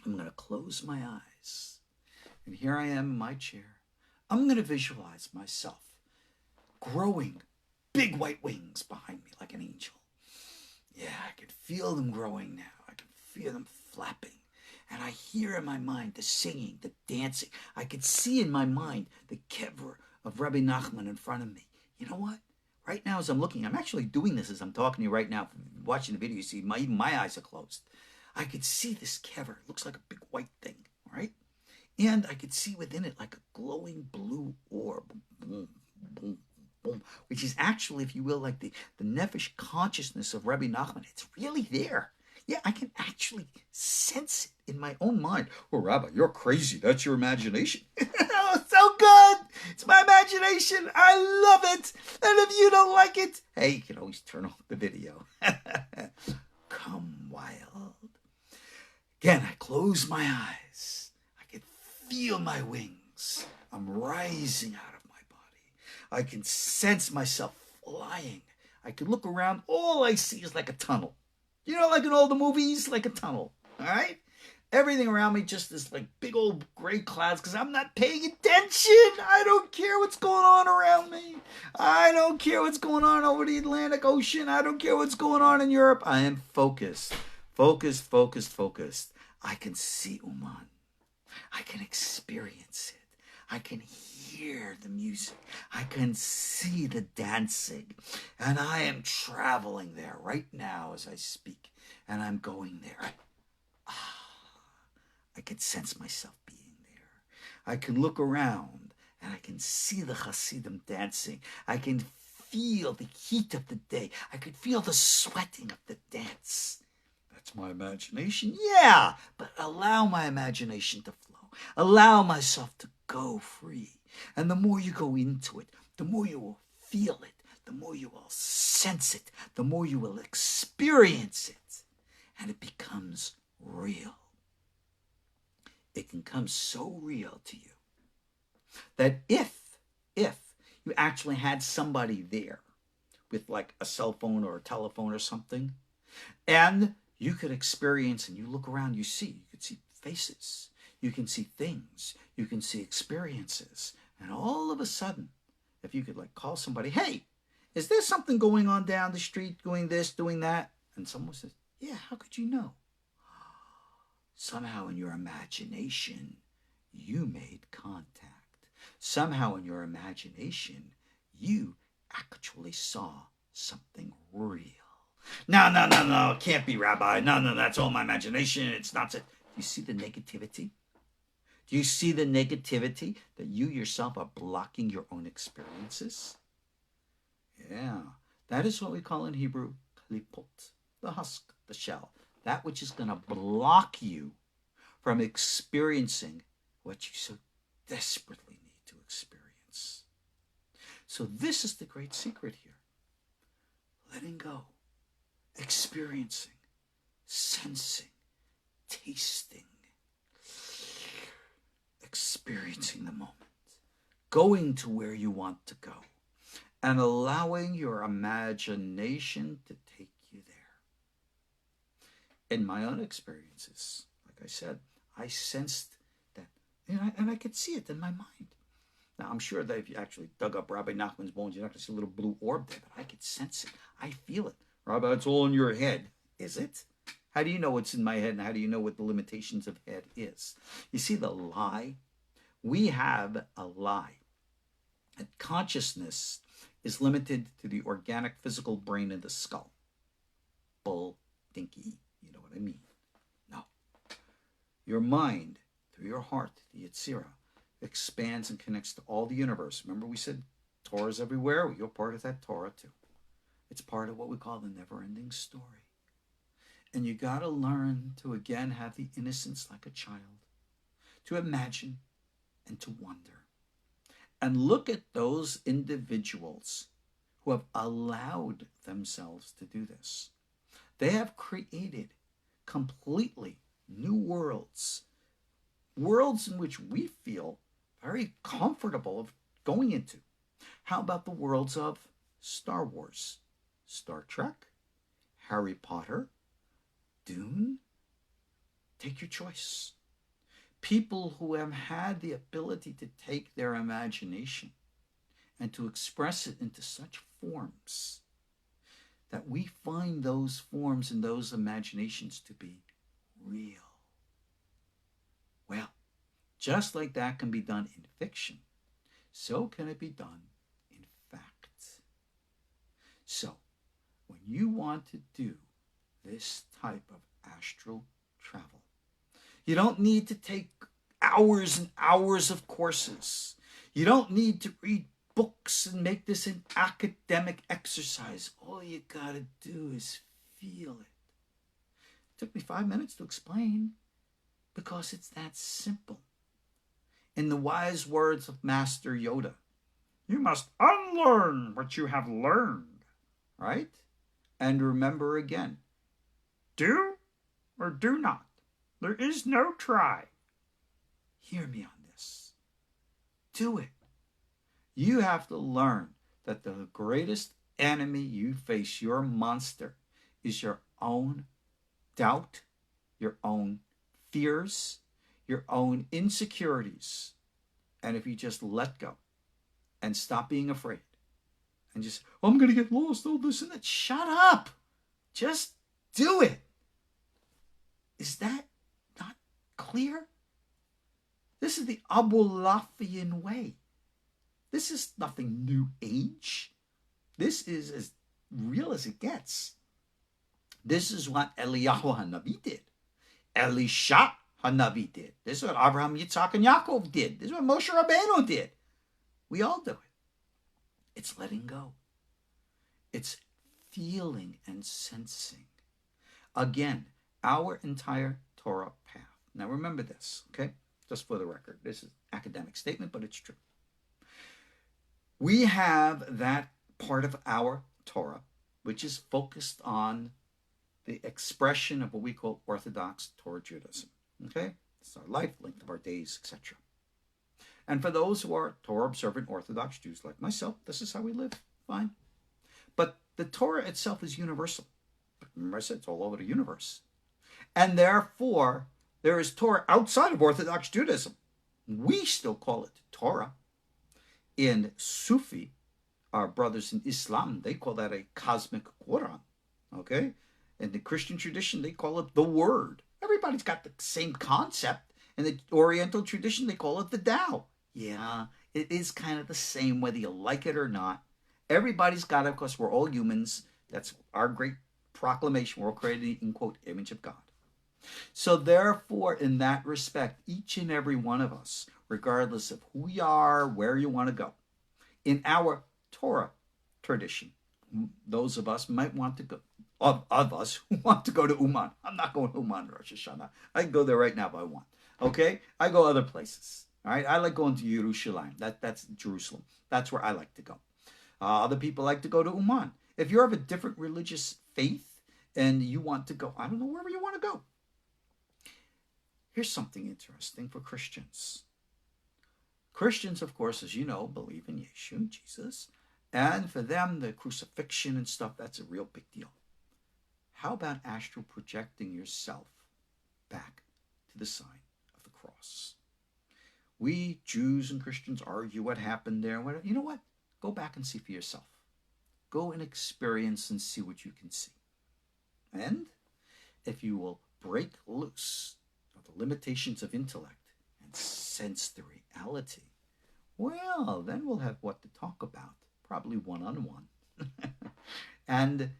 I'm going to close my eyes. And here I am in my chair. I'm going to visualize myself growing big white wings behind me like an angel. Yeah, I can feel them growing now. I can feel them flapping. And I hear in my mind the singing, the dancing. I can see in my mind the kever of Rabbi Nachman in front of me. You know what? Right now as I'm looking, I'm actually doing this as I'm talking to you right now. Watching the video, you see even my eyes are closed. I could see this kever. It looks like a big white thing, all right? And I could see within it like a glowing blue orb. Boom, boom, boom, which is actually, if you will, like the nefesh consciousness of Rabbi Nachman. It's really there. Yeah, I can actually sense it in my own mind. Oh, Rabbi, you're crazy. That's your imagination. Oh, so good. It's my imagination. I love it. And if you don't like it, hey, you can always turn off the video. Come wild. Again, I close my eyes. I can feel my wings. I'm rising out of my body. I can sense myself flying. I can look around. All I see is like a tunnel. You know, like in all the movies, like a tunnel. All right? Everything around me just is like big old gray clouds because I'm not paying attention. I don't care what's going on around me. I don't care what's going on over the Atlantic Ocean. I don't care what's going on in Europe. I am focused. Focused, focused, focused. I can see Uman. I can experience it. I can hear the music. I can see the dancing. And I am traveling there right now as I speak. And I'm going there. I can sense myself being there. I can look around and I can see the Hasidim dancing. I can feel the heat of the day. I can feel the sweating of the dance. The that's my imagination. Yeah, but allow my imagination to flow. Allow myself to go free. And the more you go into it, the more you will feel it, the more you will sense it, the more you will experience it. And it becomes real. It can come so real to you that if you actually had somebody there with like a cell phone or a telephone or something, and you could experience, and you look around, you could see faces, you can see things, you can see experiences, and all of a sudden, if you could like call somebody, hey, is there something going on down the street, doing this, doing that? And someone says, yeah, how could you know? Somehow in your imagination, you made contact. Somehow in your imagination, you actually saw something real. No, it can't be, Rabbi. No, that's all my imagination. It's not. Do you see the negativity? Do you see the negativity that you yourself are blocking your own experiences? Yeah, that is what we call in Hebrew, klipot, the husk, the shell. That which is going to block you from experiencing what you so desperately need to experience. So this is the great secret here. Letting go, experiencing, sensing, tasting, experiencing the moment, going to where you want to go, and allowing your imagination to take you there. In my own experiences, like I said, I sensed that, and I could see it in my mind. Now, I'm sure that if you actually dug up Rabbi Nachman's bones, you're not going to see a little blue orb there, but I could sense it. I feel it. Rabbi, it's all in your head. Is it? How do you know what's in my head, and how do you know what the limitations of head is? You see the lie? We have a lie. And consciousness is limited to the organic physical brain in the skull. Bull dinky. You know what I mean? No. Your mind, through your heart, the Yetzirah, expands and connects to all the universe. Remember we said Torah is everywhere? Well, you're part of that Torah too. It's part of what we call the never-ending story. And you got to learn to again have the innocence like a child, to imagine and to wonder. And look at those individuals who have allowed themselves to do this. They have created completely new worlds, worlds in which we feel very comfortable of going into. How about the worlds of Star Wars, Star Trek, Harry Potter, Dune? Take your choice. People who have had the ability to take their imagination and to express it into such forms that we find those forms and those imaginations to be real. Well, just like that can be done in fiction, so can it be done in fact. So, when you want to do this type of astral travel, you don't need to take hours and hours of courses. You don't need to read books and make this an academic exercise. All you gotta do is feel it. It took me 5 minutes to explain because it's that simple. In the wise words of Master Yoda, you must unlearn what you have learned, right? And remember again, do or do not. There is no try. Hear me on this. Do it. You have to learn that the greatest enemy you face, your monster, is your own doubt, your own fears, your own insecurities. And if you just let go and stop being afraid and just, oh, I'm going to get lost, all this and that. Shut up. Just do it. Is that not clear? This is the Abulafian way. This is nothing new age. This is as real as it gets. This is what Eliyahu HaNavi did. Elisha HaNavi did. This is what Abraham, Yitzhak, and Yaakov did. This is what Moshe Rabbeinu did. We all do it. It's letting go. It's feeling and sensing. Again, our entire Torah path. Now remember this, okay? Just for the record. This is an academic statement, but it's true. We have that part of our Torah, which is focused on the expression of what we call Orthodox Torah Judaism. Okay? It's our life, length of our days, etc. And for those who are Torah observant Orthodox Jews like myself, this is how we live. Fine. But the Torah itself is universal. Remember I said it's all over the universe. And therefore, there is Torah outside of Orthodox Judaism. We still call it Torah. In Sufi, our brothers in Islam, they call that a cosmic Quran. Okay? In the Christian tradition, they call it the Word. Everybody's got the same concept. In the Oriental tradition, they call it the Tao. Yeah, it is kind of the same whether you like it or not. Everybody's got it because we're all humans. That's our great proclamation. We're all created in, quote, image of God. So therefore, in that respect, each and every one of us, regardless of who you are, where you want to go, in our Torah tradition, those of us might want to go, of us who want to go to Uman. I'm not going to Uman Rosh HaShana. I can go there right now if I want. Okay? I go other places. All right? I like going to Jerusalem. That's Jerusalem. That's where I like to go. Other people like to go to Uman. If you're of a different religious faith and you want to go, I don't know, wherever you want to go. Here's something interesting for Christians. Christians, of course, as you know, believe in Yeshu, Jesus. And for them, the crucifixion and stuff, that's a real big deal. How about astral projecting yourself back to the sign of the cross? We Jews and Christians argue what happened there. You know what? Go back and see for yourself. Go and experience and see what you can see. And if you will break loose of the limitations of intellect and sense the reality, well, then we'll have what to talk about, probably one-on-one. And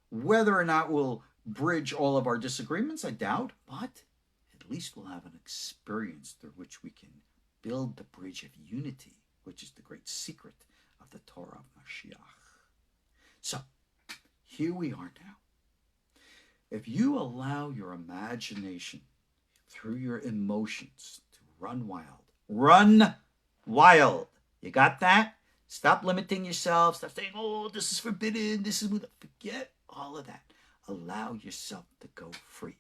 whether or not we'll bridge all of our disagreements, I doubt, but at least we'll have an experience through which we can build the bridge of unity, which is the great secret of the Torah of Mashiach. So, here we are now. If you allow your imagination through your emotions to run wild. You got that? Stop limiting yourself. Stop saying, oh, this is forbidden. This is... Forget all of that. Allow yourself to go free.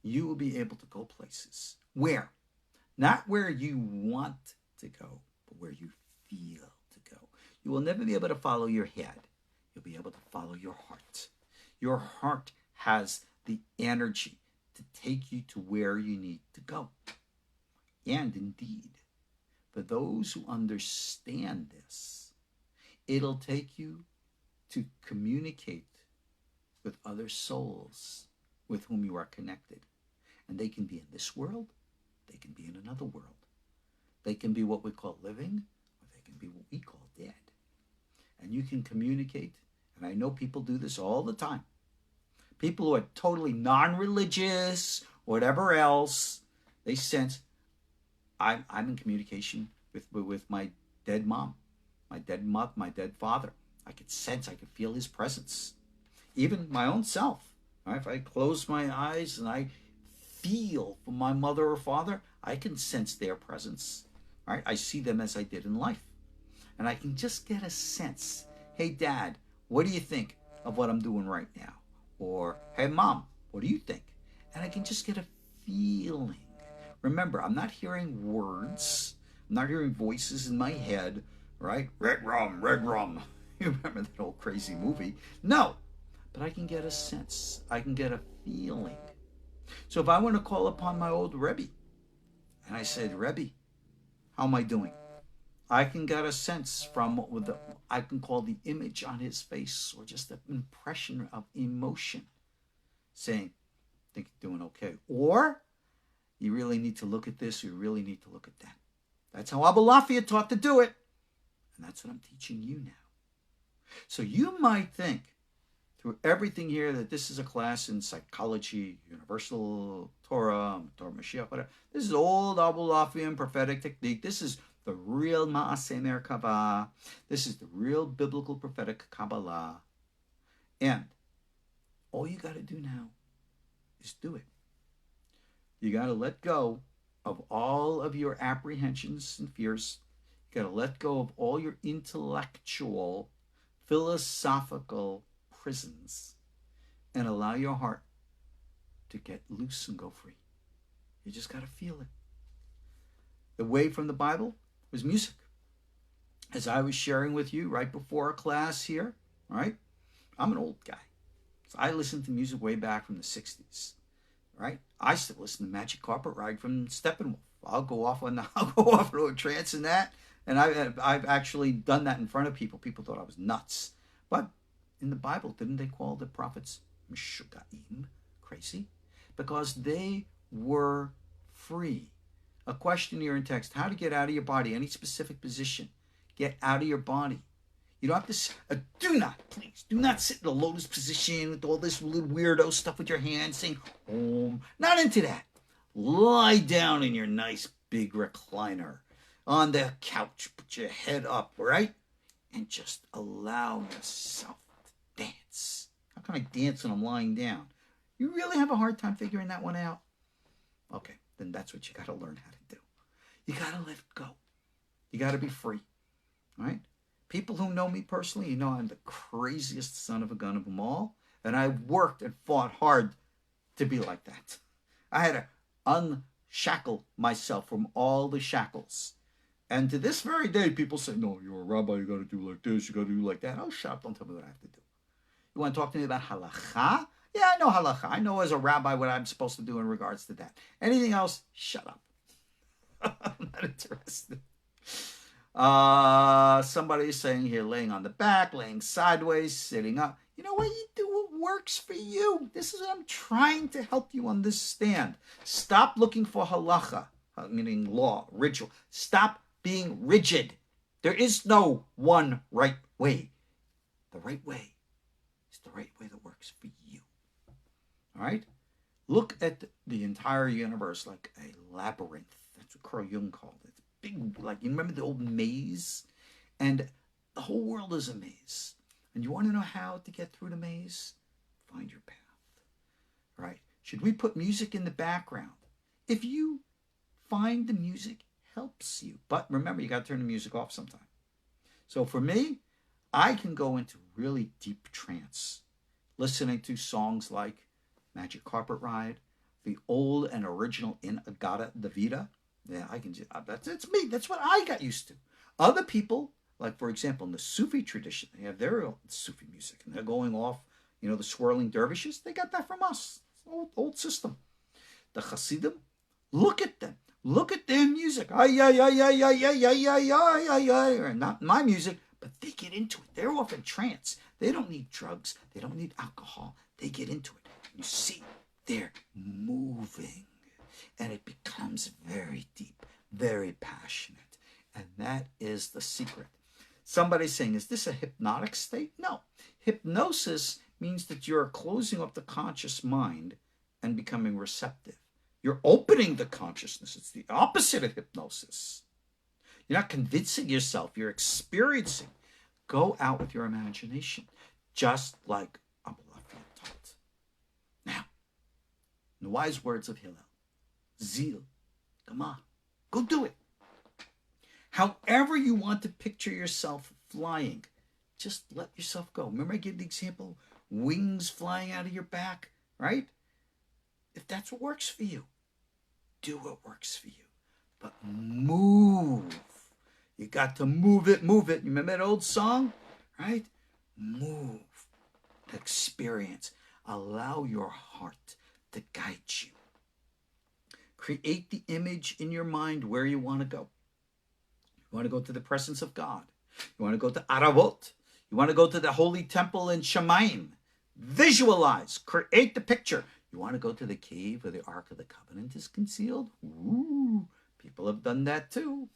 You will be able to go places where, not where you want to go, but where you feel to go. You will never be able to follow your head. You'll be able to follow your heart. Your heart has the energy to take you to where you need to go. And indeed, for those who understand this, it'll take you to communicate with other souls with whom you are connected. And they can be in this world, they can be in another world. They can be what we call living, or they can be what we call dead. And you can communicate, and I know people do this all the time. People who are totally non-religious, whatever else, they sense, I'm in communication with my dead mom, my dead mother, my dead father. I could sense, I could feel his presence. Even my own self. Right? If I close my eyes and I feel for my mother or father, I can sense their presence. Right? I see them as I did in life. And I can just get a sense. Hey, Dad, what do you think of what I'm doing right now? Or, hey, Mom, what do you think? And I can just get a feeling. Remember, I'm not hearing words. I'm not hearing voices in my head, right? Red rum, red rum. You remember that old crazy movie? No, but I can get a sense. I can get a feeling. So if I want to call upon my old Rebbe, and I said, Rebbe, how am I doing? I can get a sense from what I can call the image on his face, or just an impression of emotion, saying, I think you're doing okay. Or, you really need to look at this, you really need to look at that. That's how Abulafian taught to do it. And that's what I'm teaching you now. So you might think, through everything here, that this is a class in psychology, universal Torah, Torah Mashiach, whatever. This is old Abulafian prophetic technique. This is the real Ma'aseh Merkavah. This is the real biblical prophetic kabbalah. And All you got to do now is do it. You got to let go of all of your apprehensions and fears. You got to let go of all your intellectual, philosophical prisons and allow your heart to get loose and go free. You just got to feel it. The way from the Bible was music. As I was sharing with you right before a class here, right? I'm an old guy. So I listened to music way back from the 60s, right? I still listen to Magic Carpet Ride from Steppenwolf. I'll go off into a trance in that. And I've actually done that in front of people. People thought I was nuts. But in the Bible, didn't they call the prophets Meshugaim, crazy? Because they were free. A question here in text, how to get out of your body, any specific position. Get out of your body. You don't have to, please, do not sit in the lotus position with all this little weirdo stuff with your hands saying, Om. Not into that. Lie down in your nice big recliner on the couch. Put your head up, right? And just allow yourself to dance. How can I dance when I'm lying down? You really have a hard time figuring that one out? Okay, then that's what you got to learn how to do. You got to let go. You got to be free, right? People who know me personally, you know I'm the craziest son of a gun of them all. And I worked and fought hard to be like that. I had to unshackle myself from all the shackles. And to this very day, people say, no, you're a rabbi, you got to do like this, you got to do like that. Oh, shut up, don't tell me what I have to do. You want to talk to me about halacha? Yeah, I know halacha. I know as a rabbi what I'm supposed to do in regards to that. Anything else? Shut up. I'm not interested. Somebody is saying here, laying on the back, laying sideways, sitting up. You know what? You do what works for you. This is what I'm trying to help you understand. Stop looking for halacha, meaning law, ritual. Stop being rigid. There is no one right way. The right way is the right way that works for you. All right? Look at the entire universe like a labyrinth. That's what Carl Jung called it. Big, like, you remember the old maze? And the whole world is a maze. And you want to know how to get through the maze? Find your path. Right? Should we put music in the background? If you find the music helps you. But remember, you got to turn the music off sometime. So for me, I can go into really deep trance, listening to songs like Magic Carpet Ride, the old and original In Agata Davida. Yeah, I can. It's me. That's what I got used to. Other people, like for example, in the Sufi tradition, they have their own Sufi music, and they're going off. You know, the swirling dervishes. They got that from us. It's old system. The Hasidim, look at them. Look at their music. Ay, ay, ay, ay, ay, ay, ay, ay, ay, ay, ay. Not my music, but they get into it. They're off in trance. They don't need drugs. They don't need alcohol. They get into it. You see, they're moving. And it becomes very deep, very passionate. And that is the secret. Somebody's saying, is this a hypnotic state? No. Hypnosis means that you're closing up the conscious mind and becoming receptive. You're opening the consciousness. It's the opposite of hypnosis. You're not convincing yourself. You're experiencing. Go out with your imagination, just like Abulafian taught. Now, in the wise words of Hillel, zeal, come on, go do it. However you want to picture yourself flying, just let yourself go. Remember I gave the example, wings flying out of your back, right? If that's what works for you, do what works for you. But move. You got to move it, move it. You remember that old song? Right? Move. Experience. Allow your heart to guide you. Create the image in your mind where you want to go. You want to go to the presence of God. You want to go to Aravot. You want to go to the holy temple in Shemaim. Visualize. Create the picture. You want to go to the cave where the Ark of the Covenant is concealed? Ooh, people have done that too.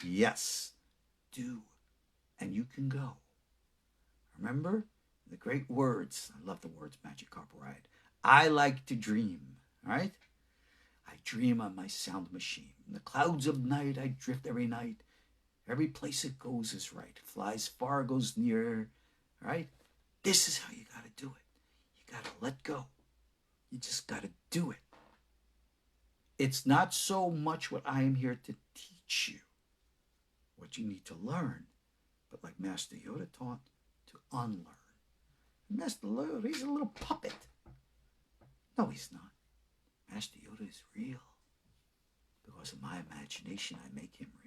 Yes, do. And you can go. Remember the great words. I love the words, Magic Carpet Ride. I like to dream, right? I dream on my sound machine. In the clouds of night, I drift every night. Every place it goes is right. Flies far, goes near, right? This is how you got to do it. You got to let go. You just got to do it. It's not so much what I am here to teach you, what you need to learn, but like Master Yoda taught, to unlearn. Master Yoda, he's a little puppet. No, he's not. Master Yoda is real. Because of my imagination, I make him real.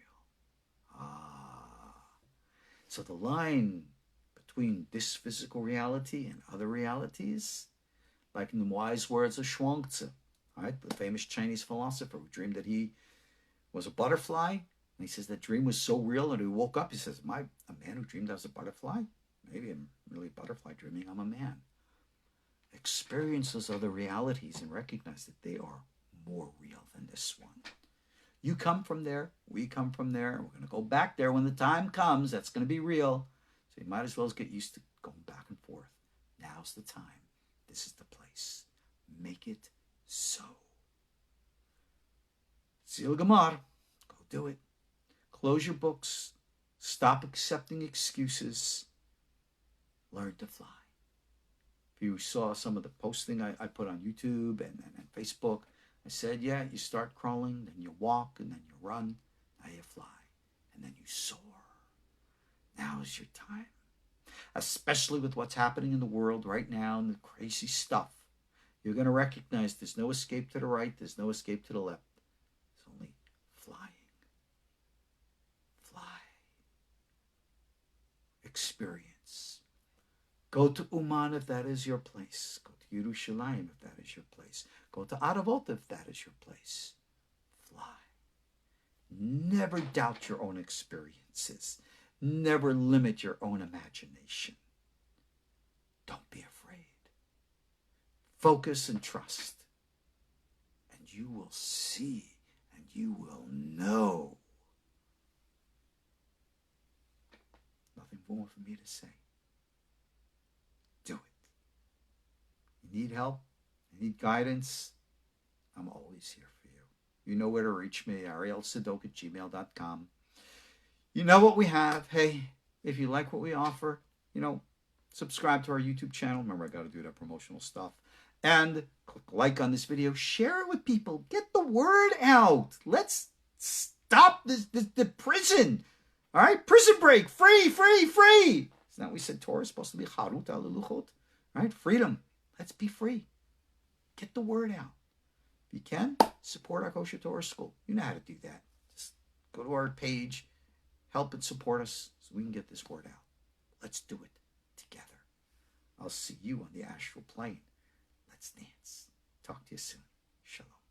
So the line between this physical reality and other realities, like in the wise words of Zhuangzi, right, the famous Chinese philosopher who dreamed that he was a butterfly, and he says that dream was so real that he woke up, he says, am I a man who dreamed I was a butterfly? Maybe I'm really a butterfly dreaming I'm a man. Experience those other realities and recognize that they are more real than this one. You come from there, we come from there, we're going to go back there when the time comes. That's going to be real. So you might as well get used to going back and forth. Now's the time. This is the place. Make it so. Seal Gamar. Go do it. Close your books. Stop accepting excuses. Learn to fly. If you saw some of the posting I put on YouTube and Facebook, I said, yeah, you start crawling, then you walk, and then you run. Now you fly, and then you soar. Now is your time. Especially with what's happening in the world right now and the crazy stuff. You're going to recognize there's no escape to the right, there's no escape to the left. There's only flying. Fly. Experience. Go to Uman if that is your place. Go to Yerushalayim if that is your place. Go to Aravot if that is your place. Fly. Never doubt your own experiences. Never limit your own imagination. Don't be afraid. Focus and trust. And you will see and you will know. Nothing more for me to say. Do it. You need help? You need guidance? I'm always here for you. You know where to reach me, arieltzadok@gmail.com. You know what we have. Hey, if you like what we offer, subscribe to our YouTube channel. Remember, I got to do that promotional stuff. And click like on this video. Share it with people. Get the word out. Let's stop the prison. All right? Prison break. Free, free, free. Isn't that what we said Torah is supposed to be? Charut al luchot. Right? Freedom. Let's be free. Get the word out. If you can, support our KosherTorah School. You know how to do that. Just go to our page. Help and support us so we can get this word out. Let's do it together. I'll see you on the astral plane. Let's dance. Talk to you soon. Shalom.